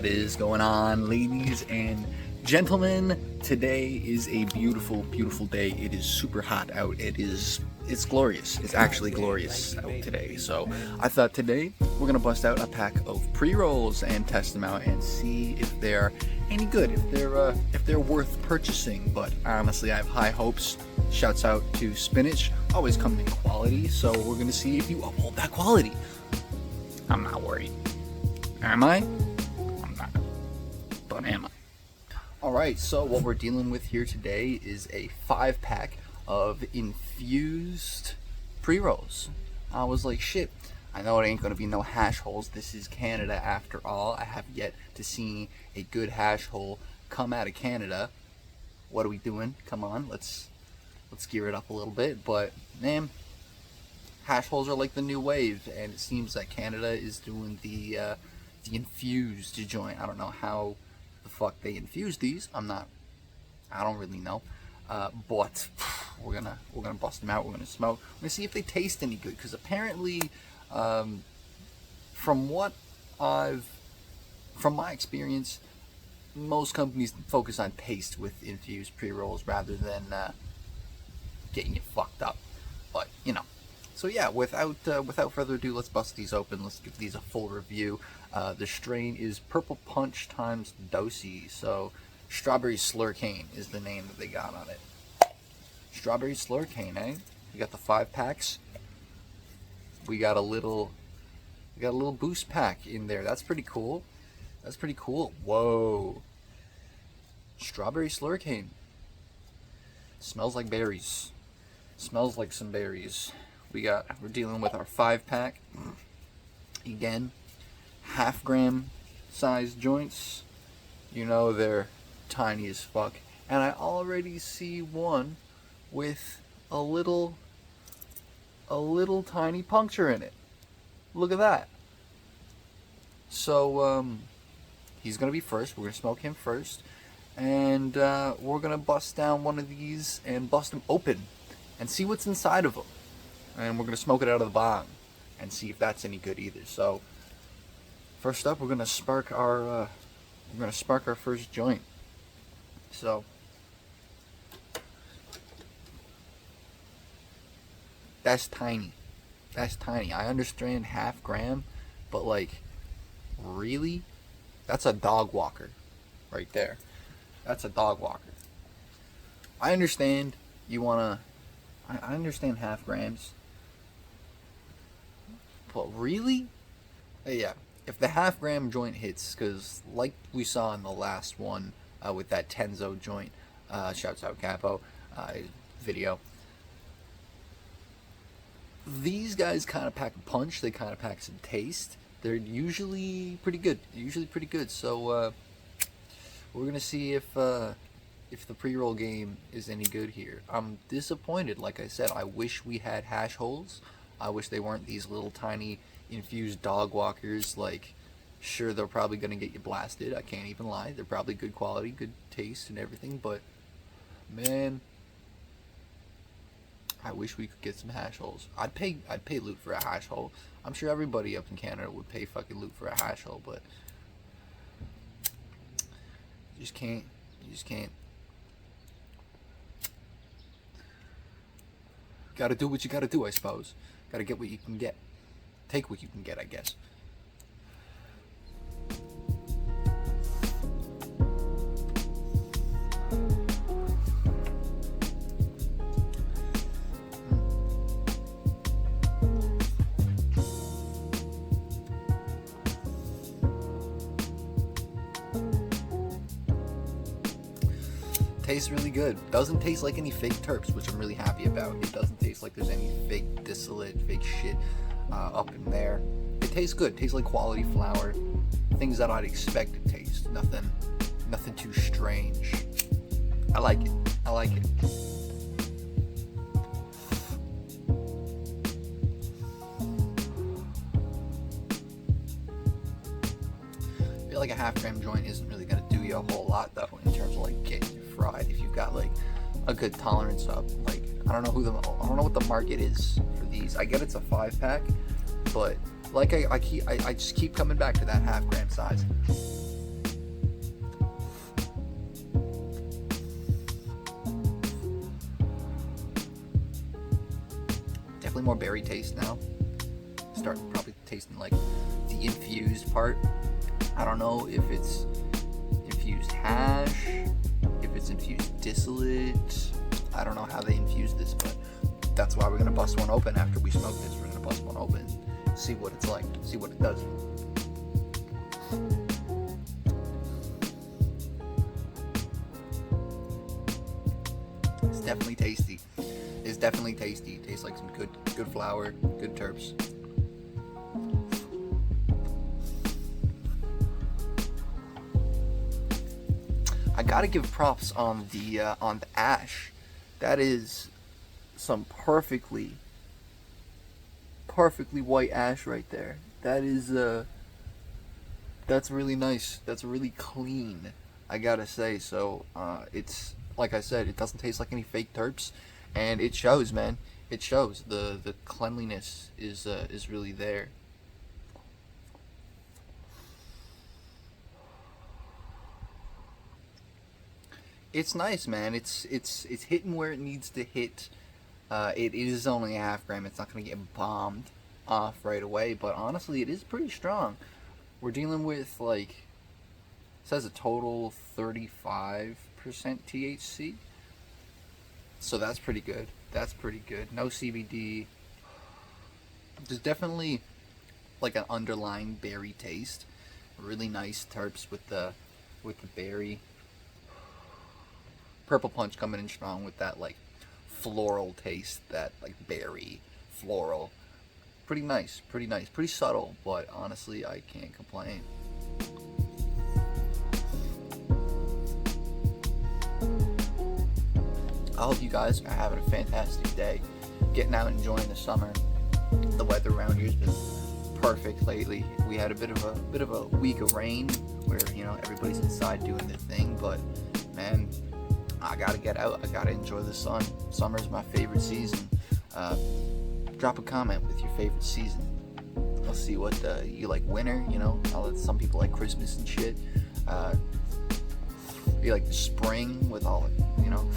What is going on, ladies and gentlemen? Today is a beautiful, beautiful day. It is super hot out. It's glorious. It's actually glorious out today. So I thought today we're gonna bust out a pack of pre-rolls and test them out and see if they're any good, if they're worth purchasing. But honestly, I have high hopes. Shouts out to Spinach, always coming in quality. So we're gonna see if you uphold that quality. I'm not worried. Am I? I'm not. But am I? Alright, so what we're dealing with here today is a 5-pack of infused pre-rolls. I was like, shit, I know it ain't gonna be no hash holes. This is Canada after all. I have yet to see a good hash hole come out of Canada. What are we doing? Come on, let's gear it up a little bit. But man, hash holes are like the new wave, and it seems that Canada is doing the infused joint. I don't know how the fuck they infuse these. I don't really know. But we're gonna bust them out. We're gonna smoke. We're gonna see if they taste any good. Because apparently, from my experience, most companies focus on taste with infused pre-rolls rather than getting you fucked up. But you know. So yeah, without further ado, let's bust these open. Let's give these a full review. The strain is Purple Punch times Dosey. So Strawberry Slurricane is the name that they got on it. Strawberry Slurricane, eh? We got the 5 packs. We got a little boost pack in there. That's pretty cool. That's pretty cool. Whoa. Strawberry Slurricane. Smells like berries. Smells like some berries. We're dealing with our 5-pack. Again, half-gram size joints. You know they're tiny as fuck. And I already see one with a little tiny puncture in it. Look at that. So he's gonna be first. We're gonna smoke him first, and we're gonna bust down one of these and bust him open and see what's inside of them. And we're gonna smoke it out of the bottom and see if that's any good either. So first up, we're gonna spark our first joint. So that's tiny. That's tiny. I understand half gram, but like, really? That's a dog walker right there. That's a dog walker. I understand I understand half grams. But really? Yeah, if the half-gram joint hits, because like we saw in the last one with that Tenzo joint, shouts out Capo, video, these guys kind of pack a punch, they kind of pack some taste. They're usually pretty good. So we're going to see if the pre-roll game is any good here. I'm disappointed, like I said. I wish we had hash holes. I wish they weren't these little tiny infused dog walkers. Like, sure, they're probably going to get you blasted. I can't even lie. They're probably good quality, good taste and everything. But, man, I wish we could get some hash holes. I'd pay loot for a hash hole. I'm sure everybody up in Canada would pay fucking loot for a hash hole. But you just can't. Gotta do what you gotta do, I suppose. Gotta get what you can get. Take what you can get, I guess. Tastes really good. Doesn't taste like any fake terps, which I'm really happy about. It doesn't taste like there's any fake distillate, fake shit up in there. It tastes good. It tastes like quality flour. Things that I'd expect to taste. Nothing too strange. I like it. I feel like a half-gram joint isn't really gonna do you a whole lot though, in terms of like getting you fried. If you've got like a good tolerance up, like I don't know what the market is for these. I get it's a 5-pack, but like I just keep coming back to that half-gram size. definitely more berry taste now. Start probably tasting like the infused part. I don't know if it's infused hash, if it's infused distillate. I don't know how they infuse this, but that's why we're gonna bust one open after we smoke this. We're gonna bust one open, see what it's like, see what it does. It's definitely tasty. It's definitely tasty. It tastes like some good flour, good terps. I gotta give props on the ash. That is some perfectly white ash right there. That is that's really nice. That's really clean, I gotta say. So it's like I said, it doesn't taste like any fake terps, and it shows, man. It shows. The cleanliness is really there. It's nice, man. It's hitting where it needs to hit. It is only a half gram. It's not gonna get bombed off right away, but honestly, it is pretty strong. We're dealing with, like, it says a total 35% THC, so that's pretty good. That's pretty good. No CBD. There's definitely like an underlying berry taste. Really nice terps with the berry. Purple Punch coming in strong with that like floral taste, that like berry floral. Pretty nice, pretty subtle, but honestly I can't complain. I hope you guys are having a fantastic day, getting out and enjoying the summer. The weather around here has been perfect lately. We had a bit of a week of rain where, you know, everybody's inside doing their thing, but man, I gotta get out. I gotta enjoy the sun. Summer's my favorite season. Drop a comment with your favorite season. I'll see what you like. Winter, you know. Some people like Christmas and shit. You like spring with all, you know,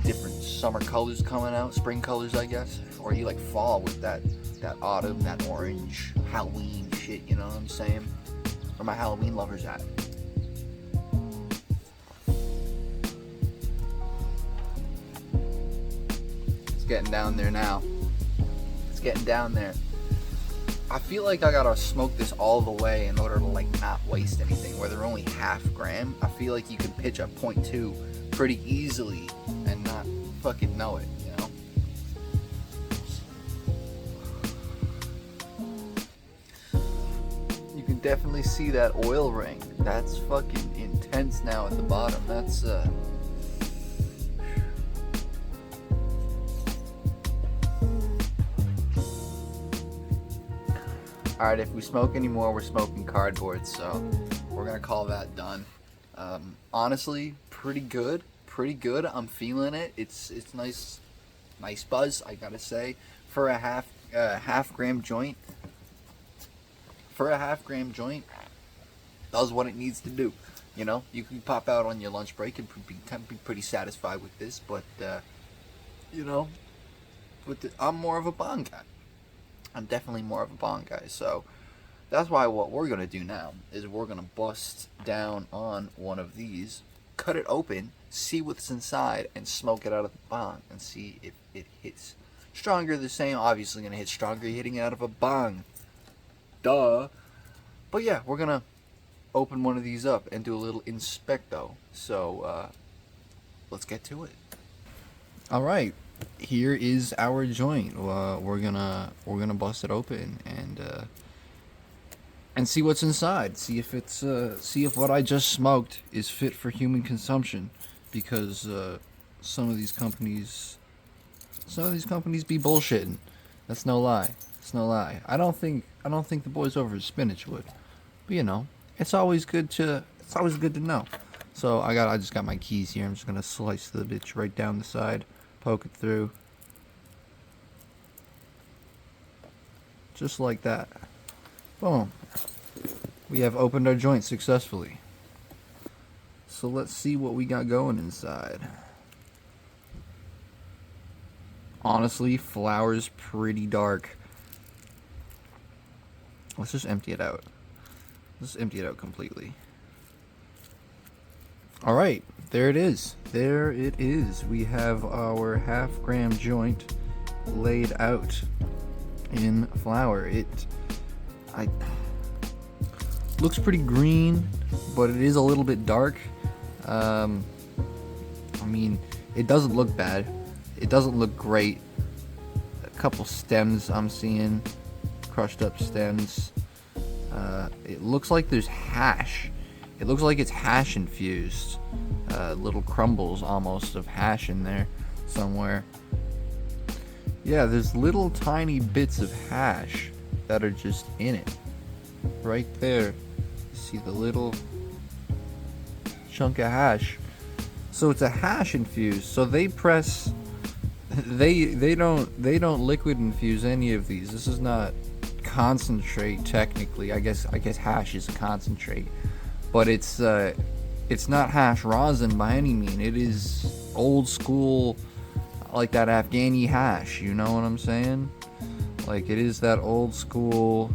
different summer colors coming out, spring colors, I guess. Or you like fall with that autumn, that orange Halloween shit. You know what I'm saying? Where my Halloween lovers at? Getting down there now. It's getting down there. I feel like I gotta smoke this all the way in order to like not waste anything. Where they're only half gram, I feel like you can pitch a 0.2 pretty easily and not fucking know it, you know? You can definitely see that oil ring. That's fucking intense now at the bottom. That's Alright, if we smoke anymore, we're smoking cardboard, so we're gonna call that done. Honestly, pretty good. I'm feeling it. It's nice buzz, I gotta say. For a half gram joint. Does what it needs to do. You know, you can pop out on your lunch break and be pretty satisfied with this, but you know, I'm more of a bong guy. I'm definitely more of a bong guy, so that's why what we're gonna do now is we're gonna bust down on one of these, cut it open, see what's inside, and smoke it out of the bong and see if it hits stronger. The same, obviously gonna hit stronger hitting it out of a bong, duh. But yeah, we're gonna open one of these up and do a little inspecto. So let's get to it. All right. Here is our joint. We're gonna bust it open and see what's inside. See if it's see if what I just smoked is fit for human consumption, because some of these companies be bullshitting. That's no lie. It's no lie. I don't think the boys over at Spinach would, but you know, it's always good to know. So I just got my keys here. I'm just gonna slice the bitch right down the side. Poke it through. Just like that. Boom. We have opened our joint successfully. So let's see what we got going inside. Honestly, flour's pretty dark. Let's just empty it out. Let's empty it out completely. Alright, there it is. There it is. We have our half-gram joint laid out in flour. It looks pretty green, but it is a little bit dark. I mean, it doesn't look bad. It doesn't look great. A couple stems I'm seeing, crushed up stems. It looks like there's hash. It looks like it's hash infused. Little crumbles almost of hash in there somewhere. Yeah, there's little tiny bits of hash that are just in it. Right there. You see the little chunk of hash. So it's a hash infused. So they press they don't liquid infuse any of these. This is not concentrate technically. I guess hash is a concentrate. But it's not hash rosin by any mean. It is old school, like that Afghani hash, you know what I'm saying? Like, it is that old school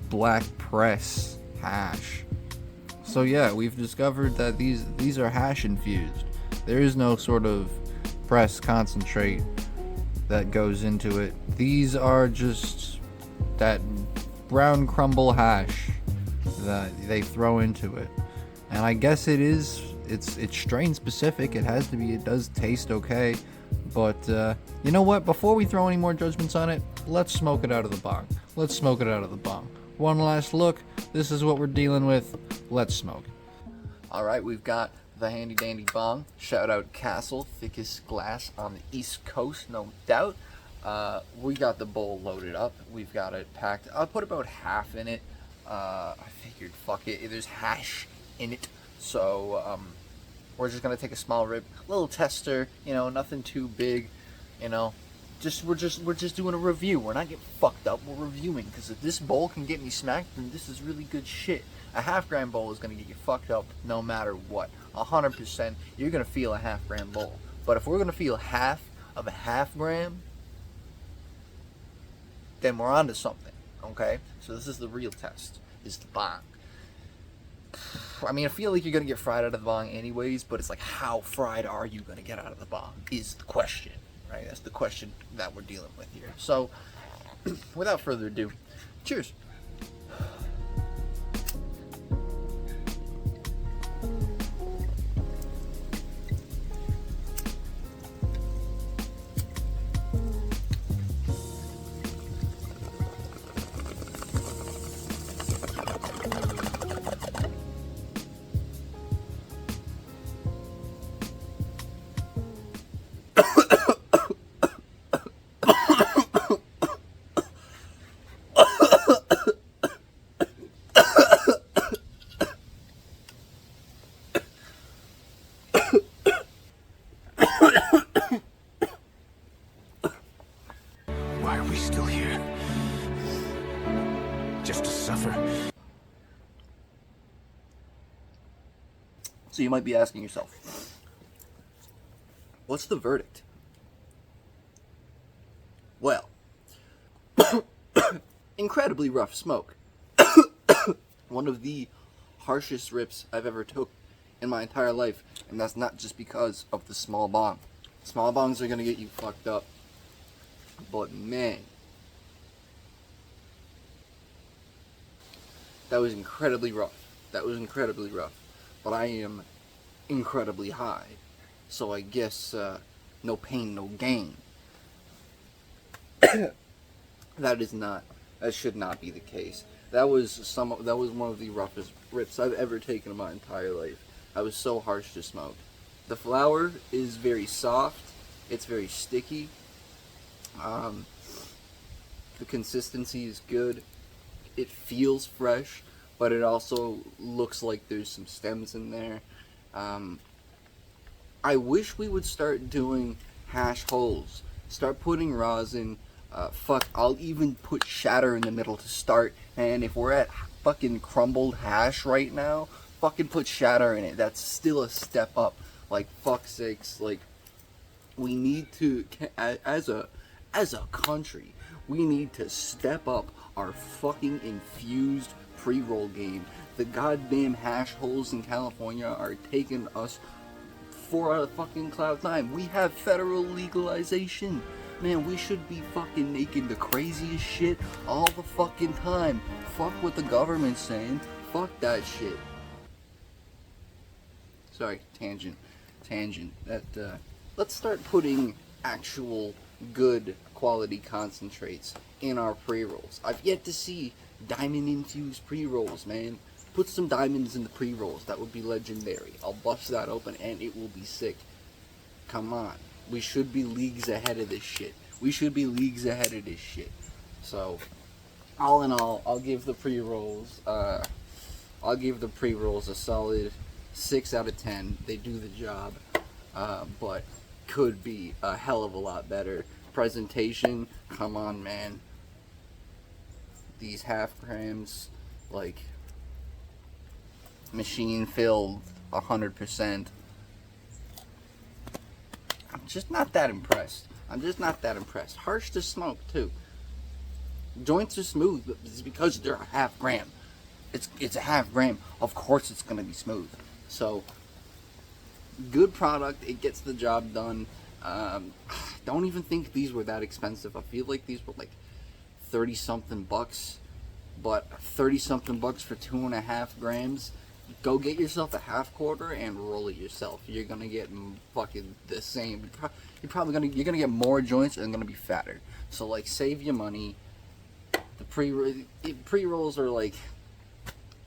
black press hash. So yeah, we've discovered that these are hash infused. There is no sort of press concentrate that goes into it. These are just that brown crumble hash that they throw into it. And I guess it's strain specific. It has to be. It does taste okay. But you know what? Before we throw any more judgments on it, let's smoke it out of the bong. Let's smoke it out of the bong. One last look. This is what we're dealing with. Let's smoke. Alright, we've got the handy dandy bong. Shout out Castle, thickest glass on the East Coast, no doubt. We got the bowl loaded up. We've got it packed. I'll put about half in it. I figured, fuck it, there's hash in it. So, we're just gonna take a small rib, little tester, you know, nothing too big, you know. We're just doing a review. We're not getting fucked up. We're reviewing, because if this bowl can get me smacked, then this is really good shit. A half-gram bowl is gonna get you fucked up no matter what. 100%, you're gonna feel a half-gram bowl. But if we're gonna feel half of a half-gram, then we're onto something. Okay, so this is the real test. Is the bong. I mean, I feel like you're gonna get fried out of the bong anyways, but it's like, how fried are you gonna get out of the bong is the question, right? That's the question that we're dealing with here. So, without further ado, cheers. Why are we still here? Just to suffer? So you might be asking yourself, what's the verdict? Well, incredibly rough smoke. One of the harshest rips I've ever took in my entire life, and that's not just because of the small bong. Small bongs are gonna get you fucked up, but man, that was incredibly rough. That was incredibly rough. But I am incredibly high, so I guess no pain, no gain. That should not be the case. That was one of the roughest rips I've ever taken in my entire life. I was so harsh to smoke. The flour is very soft. It's very sticky. The consistency is good. It feels fresh, but it also looks like there's some stems in there. I wish we would start doing hash holes. Start putting rosin. Fuck, I'll even put shatter in the middle to start. And if we're at fucking crumbled hash right now, fucking put shatter in it. That's still a step up. Like, fuck's sakes. Like, We need to, as a country, we need to step up our fucking infused pre-roll game. The goddamn hash holes in California are taking us for a fucking cloud nine. We have federal legalization. Man, we should be fucking making the craziest shit all the fucking time. Fuck what the government's saying. Fuck that shit. Sorry, tangent. Let's start putting actual good quality concentrates in our pre-rolls. I've yet to see diamond infused pre-rolls, man. Put some diamonds in the pre-rolls. That would be legendary. I'll bust that open and it will be sick. Come on. We should be leagues ahead of this shit. So, all in all, I'll give the pre-rolls a solid 6 out of 10. They do the job, but could be a hell of a lot better. Presentation, come on, man. These half grams, like, machine filled 100%. I'm just not that impressed. Harsh to smoke too. Joints are smooth, but it's because they're a half gram. It's a half gram. Of course it's gonna be smooth. So good product. It gets the job done. Don't even think these were that expensive. I feel like these were like 30 something bucks, but 30 something bucks for 2.5 grams. Go get yourself a half quarter and roll it yourself. You're gonna get fucking the same. You're gonna get more joints and gonna be fatter. So like, save your money. The pre-rolls are like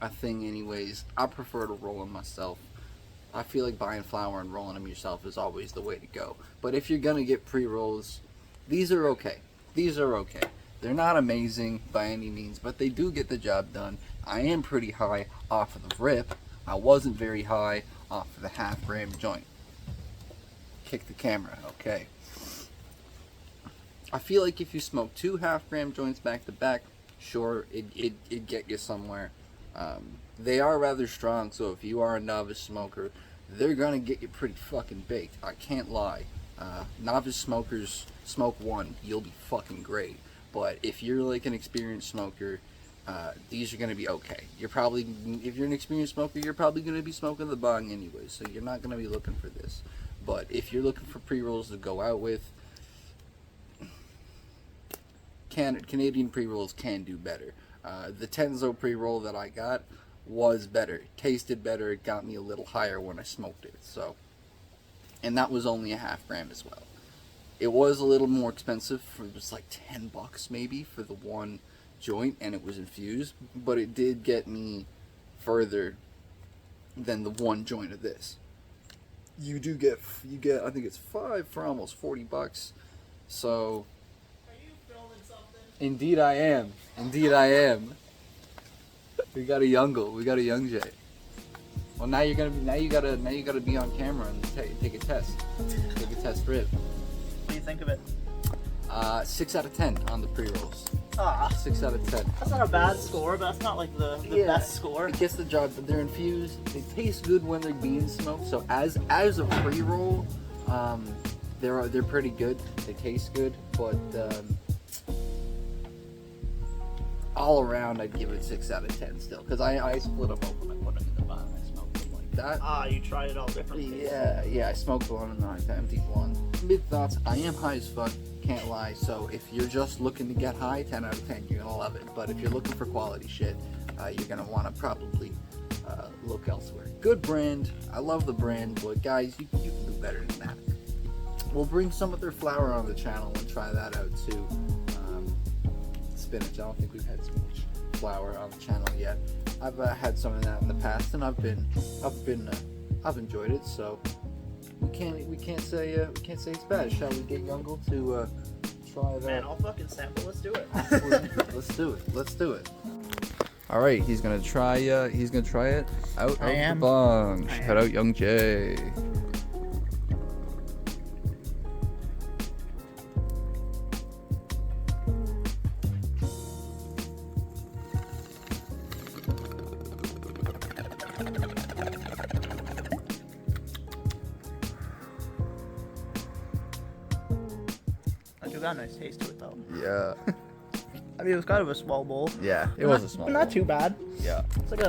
a thing anyways. I prefer to roll them myself. I feel like buying flour and rolling them yourself is always the way to go. But if you're gonna get pre-rolls, these are okay. They're not amazing by any means, but they do get the job done. I am pretty high off of the rip. I wasn't very high off of the half gram joint. Kick the camera, okay. I feel like if you smoke 2 half gram joints back to back, sure, it'd get you somewhere. They are rather strong, so if you are a novice smoker, they're gonna get you pretty fucking baked. I can't lie. Novice smokers, smoke 1, you'll be fucking great. But if you're like an experienced smoker, these are going to be okay. If you're an experienced smoker, you're probably going to be smoking the bong anyway, so you're not going to be looking for this. But if you're looking for pre-rolls to go out with, Canadian pre-rolls can do better. The Tenzo pre-roll that I got was better. It tasted better. It got me a little higher when I smoked it. So, and that was only a half gram as well. It was a little more expensive. It was like 10 bucks maybe for the one joint, and it was infused, but it did get me further than the one joint of this. You get I think it's 5 for almost 40 bucks. So Are you filming something? indeed I am. We got a young Jay. Well, now you gotta be on camera and take a test. Take a test rip. What do you think of it? 6 out of 10 on the pre-rolls. 6 out of 10. That's not a bad score, but that's not like the best score. It gets the job, but they're infused. They taste good when they're being smoked. So as a pre-roll, they're pretty good. They taste good, but all around I'd give it 6 out of 10 still, because I split them open. I put them in the bottom. I smoked them like that. You tried it all differently. Yeah. I smoked one and then I emptied one. Mid thoughts. I am high as fuck. Can't lie. So if you're just looking to get high, 10 out of 10, you're gonna love it. But if you're looking for quality shit, you're gonna want to probably look elsewhere. Good brand. I love the brand, but guys, you can do better than that. We'll bring some of their flour on the channel and try that out too. Spinach. I don't think we've had spinach flour on the channel yet. I've had some of that in the past, and I've enjoyed it. So we can't say it's bad. Shall we get Youngle to try that? Man, I'll fucking sample. Let's do it. Let's do it. All right, he's gonna try it out of the bong. Shout out Young Jay. got a nice taste to it though. Yeah. I mean, it was kind of a small bowl. Yeah, it was a small But not bowl. too bad. Yeah. It's like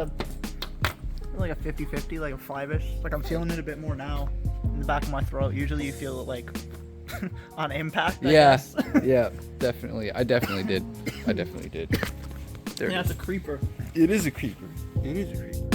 a 50-50, like a 5-ish. Like I'm feeling it a bit more now in the back of my throat. Usually you feel it like on impact. I Yeah. guess. Yeah, definitely. I definitely did. There Yeah, it it's is. a creeper. It is a creeper. It is a creeper.